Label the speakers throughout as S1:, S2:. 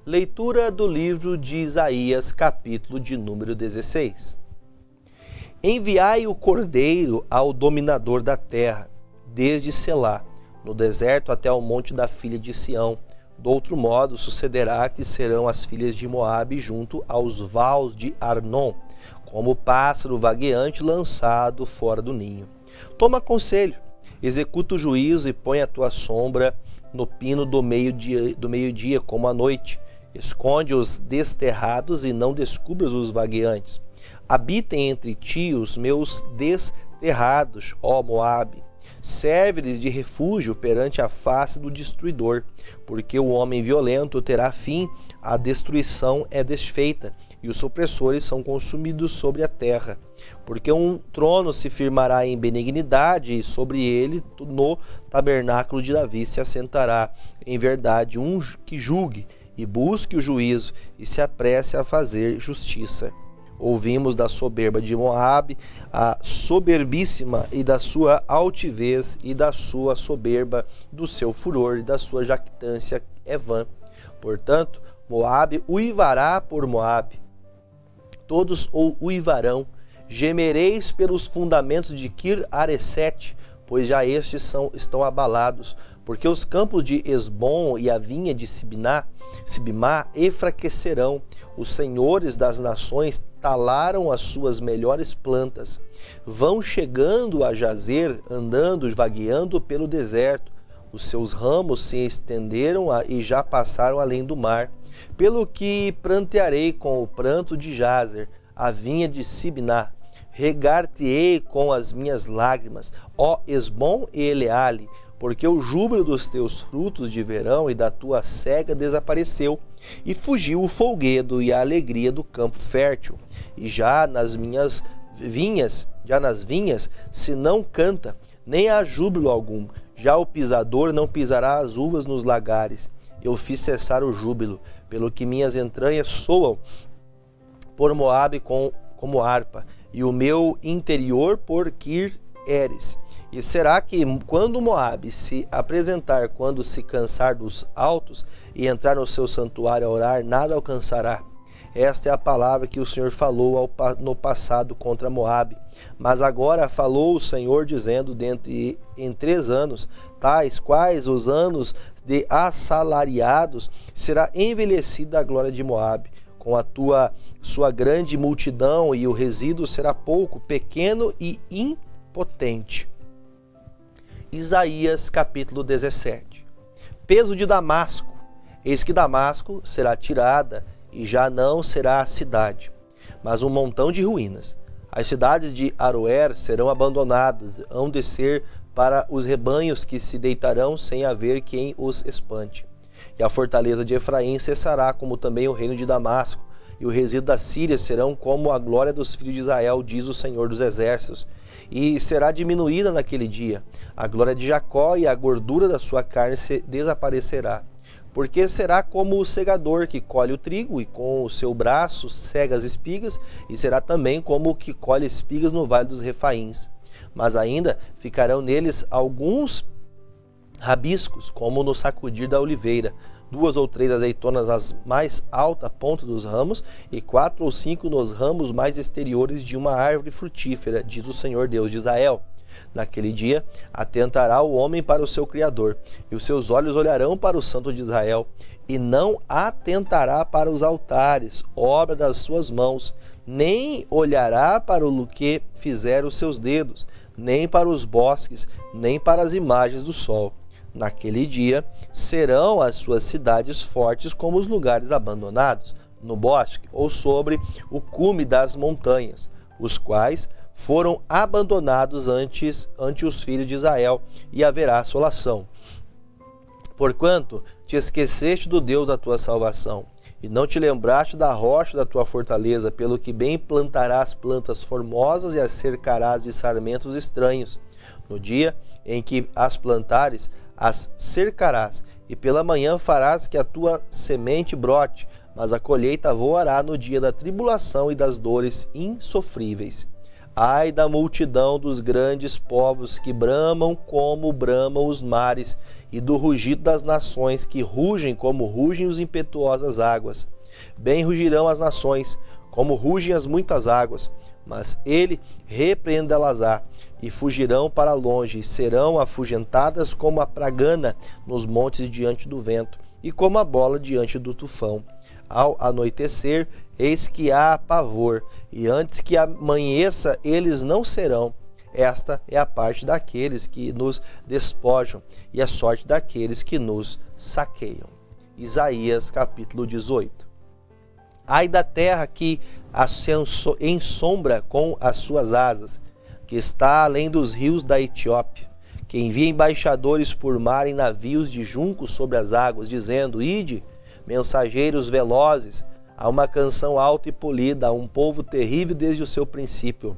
S1: Leitura do livro de Isaías, capítulo de número 16. Enviai o cordeiro ao dominador da terra, desde Selá, no deserto até o monte da filha de Sião. Do outro modo sucederá que serão as filhas de Moabe junto aos vales de Arnon, como pássaro vagueante lançado fora do ninho. Toma conselho, executa o juízo e põe a tua sombra no pino do meio-dia como à noite. Esconde os desterrados e não descubras os vagueantes. Habitem entre ti os meus desterrados, ó Moabe. Serve-lhes de refúgio perante a face do destruidor, porque o homem violento terá fim, a destruição é desfeita, e os opressores são consumidos sobre a terra. Porque um trono se firmará em benignidade, e sobre ele, no tabernáculo de Davi, se assentará em verdade um que julgue, e busque o juízo, e se apresse a fazer justiça. Ouvimos da soberba de Moabe, a soberbíssima, e da sua altivez, e da sua soberba, do seu furor, e da sua jactância é vã. Portanto, Moabe uivará por Moabe, todos o uivarão. Gemereis pelos fundamentos de Kir-Haresete, pois já estes estão abalados, porque os campos de Esbom e a vinha de Sibimá enfraquecerão. Os senhores das nações talaram as suas melhores plantas. Vão chegando a jazer, andando, vagueando pelo deserto. Os seus ramos se estenderam e já passaram além do mar. Pelo que prantearei com o pranto de Jazer, a vinha de Sibimá. Regar-te-ei com as minhas lágrimas, ó Esbom e Eleale, porque o júbilo dos teus frutos de verão e da tua cega desapareceu, e fugiu o folguedo e a alegria do campo fértil. E já nas vinhas se não canta, nem há júbilo algum, já o pisador não pisará as uvas nos lagares. Eu fiz cessar o júbilo, pelo que minhas entranhas soam por Moabe como harpa, e o meu interior por Kir-Heres. E será que quando Moabe se apresentar, quando se cansar dos altos e entrar no seu santuário a orar, nada alcançará? Esta é a palavra que o Senhor falou no passado contra Moabe. Mas agora falou o Senhor dizendo, em 3 anos, tais quais os anos de assalariados, será envelhecida a glória de Moabe. Com sua grande multidão, e o resíduo será pouco, pequeno e impotente. Isaías capítulo 17. Peso de Damasco. Eis que Damasco será tirada, e já não será a cidade, mas um montão de ruínas. As cidades de Aroer serão abandonadas, hão de ser para os rebanhos que se deitarão sem haver quem os espante. E a fortaleza de Efraim cessará, como também o reino de Damasco, e o resíduo da Síria serão como a glória dos filhos de Israel, diz o Senhor dos Exércitos. E será diminuída naquele dia a glória de Jacó, e a gordura da sua carne desaparecerá. Porque será como o segador que colhe o trigo, e com o seu braço cega as espigas, e será também como o que colhe espigas no vale dos Refaíns. Mas ainda ficarão neles alguns rabiscos, como no sacudir da oliveira, 2 ou 3 azeitonas às mais alta ponta dos ramos, e 4 ou 5 nos ramos mais exteriores de uma árvore frutífera, diz o Senhor Deus de Israel. Naquele dia atentará o homem para o seu Criador, e os seus olhos olharão para o Santo de Israel, e não atentará para os altares, obra das suas mãos, nem olhará para o que fizeram os seus dedos, nem para os bosques, nem para as imagens do sol. Naquele dia serão as suas cidades fortes como os lugares abandonados, no bosque ou sobre o cume das montanhas, os quais foram abandonados ante os filhos de Israel, e haverá assolação. Porquanto te esqueceste do Deus da tua salvação, e não te lembraste da rocha da tua fortaleza, pelo que bem plantarás plantas formosas e as cercarás de sarmentos estranhos. No dia em que as plantares, as cercarás, e pela manhã farás que a tua semente brote, mas a colheita voará no dia da tribulação e das dores insofríveis. Ai da multidão dos grandes povos que bramam como bramam os mares, e do rugido das nações que rugem como rugem os impetuosas águas. Bem rugirão as nações, como rugem as muitas águas, mas ele repreendê-las-á, e fugirão para longe, e serão afugentadas como a pragana nos montes diante do vento, e como a bola diante do tufão. Ao anoitecer, eis que há pavor, e antes que amanheça eles não serão. Esta é a parte daqueles que nos despojam, e a sorte daqueles que nos saqueiam. Isaías capítulo 18. Ai da terra que ensombra com as suas asas, que está além dos rios da Etiópia, que envia embaixadores por mar em navios de juncos sobre as águas, dizendo: Ide, mensageiros velozes, a uma canção alta e polida, a um povo terrível desde o seu princípio.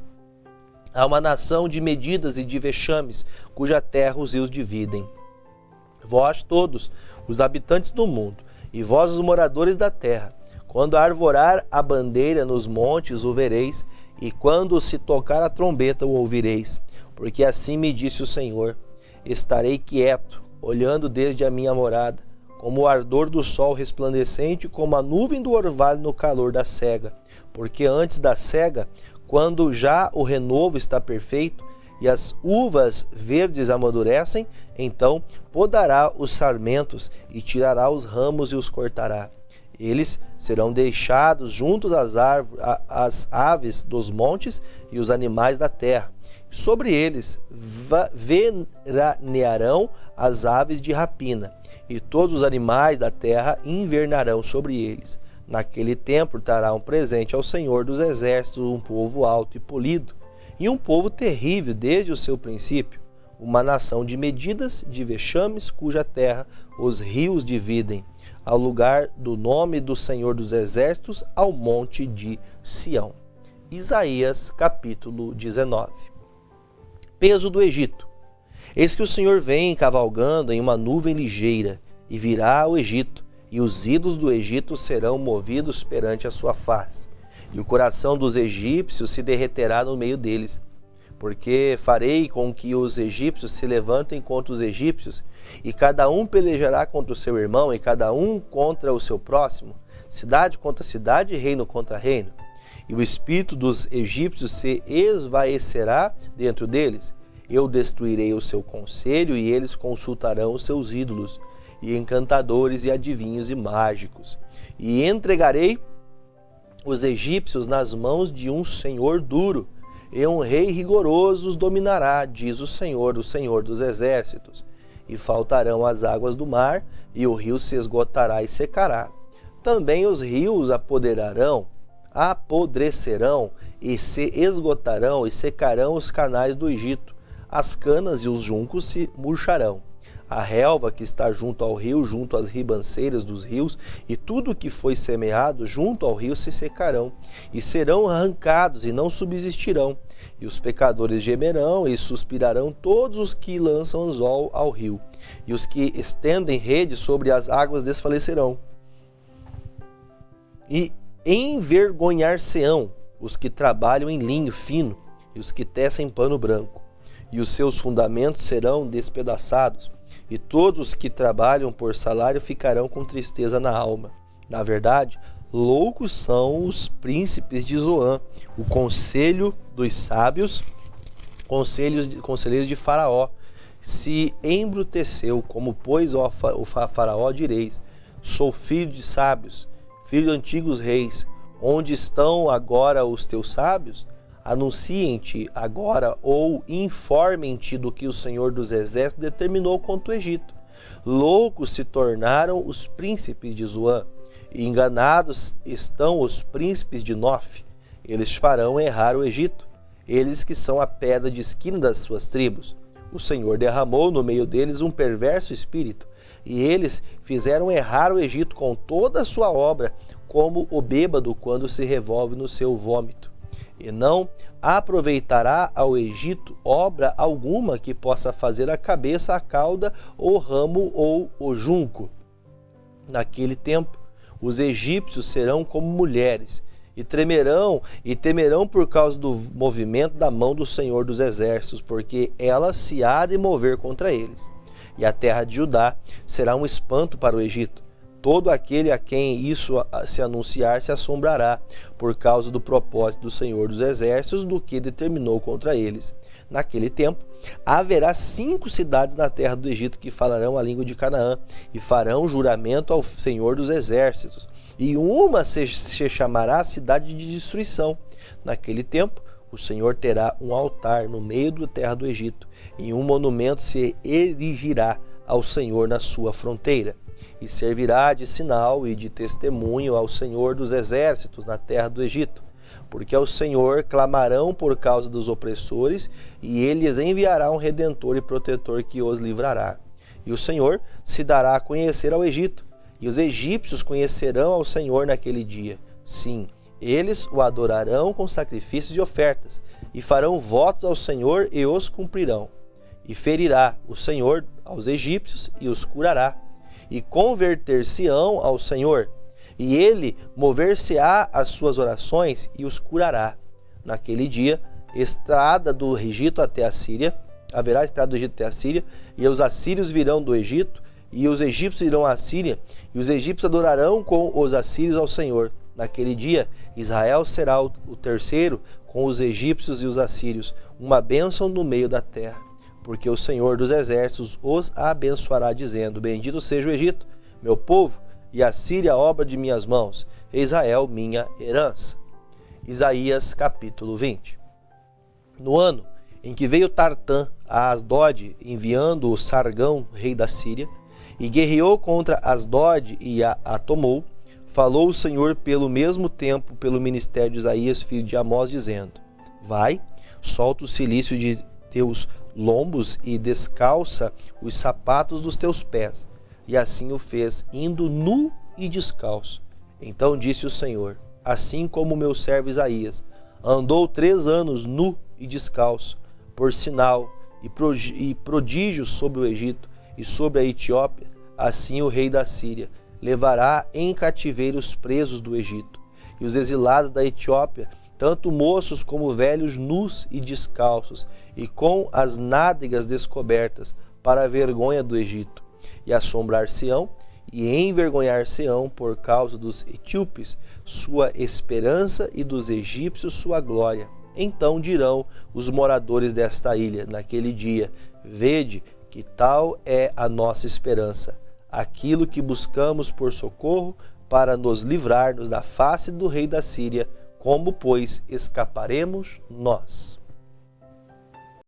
S1: Há uma nação de medidas e de vexames, cuja terra os rios dividem. Vós todos, os habitantes do mundo, e vós os moradores da terra, quando arvorar a bandeira nos montes o vereis, e quando se tocar a trombeta o ouvireis. Porque assim me disse o Senhor: estarei quieto, olhando desde a minha morada, como o ardor do sol resplandecente, como a nuvem do orvalho no calor da sega. Porque antes da sega, quando já o renovo está perfeito e as uvas verdes amadurecem, então podará os sarmentos e tirará os ramos e os cortará. Eles serão deixados juntos às aves dos montes e os animais da terra. Sobre eles veranearão as aves de rapina, e todos os animais da terra invernarão sobre eles. Naquele tempo dará um presente ao Senhor dos Exércitos, um povo alto e polido, e um povo terrível desde o seu princípio, uma nação de medidas, de vexames, cuja terra os rios dividem, ao lugar do nome do Senhor dos Exércitos, ao monte de Sião. Isaías capítulo 19. Peso do Egito. Eis que o Senhor vem cavalgando em uma nuvem ligeira, e virá ao Egito, e os ídolos do Egito serão movidos perante a sua face, e o coração dos egípcios se derreterá no meio deles. Porque farei com que os egípcios se levantem contra os egípcios, e cada um pelejará contra o seu irmão, e cada um contra o seu próximo, cidade contra cidade, e reino contra reino. E o espírito dos egípcios se esvaecerá dentro deles. Eu destruirei o seu conselho, e eles consultarão os seus ídolos, e encantadores, e adivinhos, e mágicos. E entregarei os egípcios nas mãos de um senhor duro, e um rei rigoroso os dominará, diz o Senhor dos exércitos. E faltarão as águas do mar, e o rio se esgotará e secará. Também os rios apodrecerão, e se esgotarão, e secarão os canais do Egito. As canas e os juncos se murcharão. A relva que está junto ao rio, junto às ribanceiras dos rios, e tudo que foi semeado junto ao rio se secarão, e serão arrancados e não subsistirão. E os pecadores gemerão e suspirarão todos os que lançam anzol ao rio, e os que estendem rede sobre as águas desfalecerão. E envergonhar-se-ão os que trabalham em linho fino, e os que tecem pano branco, e os seus fundamentos serão despedaçados, e todos os que trabalham por salário ficarão com tristeza na alma. Na verdade, loucos são os príncipes de Zoan, o conselho dos sábios, conselheiros de Faraó. Se embruteceu, como pois o Faraó direis: sou filho de sábios, filho de antigos reis. Onde estão agora os teus sábios? Anunciem-te agora ou informem-te do que o Senhor dos Exércitos determinou contra o Egito. Loucos se tornaram os príncipes de Zoan, e enganados estão os príncipes de Nof. Eles farão errar o Egito, eles que são a pedra de esquina das suas tribos. O Senhor derramou no meio deles um perverso espírito, e eles fizeram errar o Egito com toda a sua obra, como o bêbado quando se revolve no seu vômito. E não aproveitará ao Egito obra alguma que possa fazer a cabeça, a cauda, o ramo ou o junco. Naquele tempo, os egípcios serão como mulheres, e temerão por causa do movimento da mão do Senhor dos Exércitos, porque ela se há de mover contra eles. E a terra de Judá será um espanto para o Egito. Todo aquele a quem isso se anunciar se assombrará, por causa do propósito do Senhor dos Exércitos, do que determinou contra eles. Naquele tempo, haverá 5 cidades na terra do Egito que falarão a língua de Canaã, e farão juramento ao Senhor dos Exércitos. E uma se chamará cidade de destruição. Naquele tempo, o Senhor terá um altar no meio da terra do Egito, e um monumento se erigirá ao Senhor na sua fronteira. E servirá de sinal e de testemunho ao Senhor dos Exércitos na terra do Egito. Porque ao Senhor clamarão por causa dos opressores, e ele lhes enviará um redentor e protetor que os livrará. E o Senhor se dará a conhecer ao Egito, e os egípcios conhecerão ao Senhor naquele dia. Sim, eles o adorarão com sacrifícios e ofertas, e farão votos ao Senhor e os cumprirão. E ferirá o Senhor aos egípcios e os curará, e converter-se-ão ao Senhor, e ele mover-se-á às suas orações e os curará. Naquele dia, estrada do Egito até a Síria, haverá estrada do Egito até a Síria, e os assírios virão do Egito, e os egípcios irão à Síria, e os egípcios adorarão com os assírios ao Senhor. Naquele dia, Israel será o terceiro com os egípcios e os assírios, uma bênção no meio da terra. Porque o Senhor dos Exércitos os abençoará, dizendo: Bendito seja o Egito, meu povo, e a Síria, obra de minhas mãos, e Israel, minha herança. Isaías capítulo 20. No ano em que veio Tartã a Asdod, enviando o Sargão, rei da Síria, e guerreou contra Asdod e a tomou, falou o Senhor pelo mesmo tempo pelo ministério de Isaías, filho de Amós, dizendo: Vai, solta o cilício de teus lombos e descalça os sapatos dos teus pés. E assim o fez, indo nu e descalço. Então disse o Senhor: Assim como meu servo Isaías andou 3 anos nu e descalço, por sinal e prodígio sobre o Egito e sobre a Etiópia, assim o rei da Síria levará em cativeiro os presos do Egito e os exilados da Etiópia, tanto moços como velhos, nus e descalços, e com as nádegas descobertas, para a vergonha do Egito. E assombrar-se-ão e envergonhar-se-ão por causa dos etíopes, sua esperança, e dos egípcios, sua glória. Então dirão os moradores desta ilha, naquele dia: Vede que tal é a nossa esperança, aquilo que buscamos por socorro, para nos livrar-nos da face do rei da Síria. Como, pois, escaparemos nós?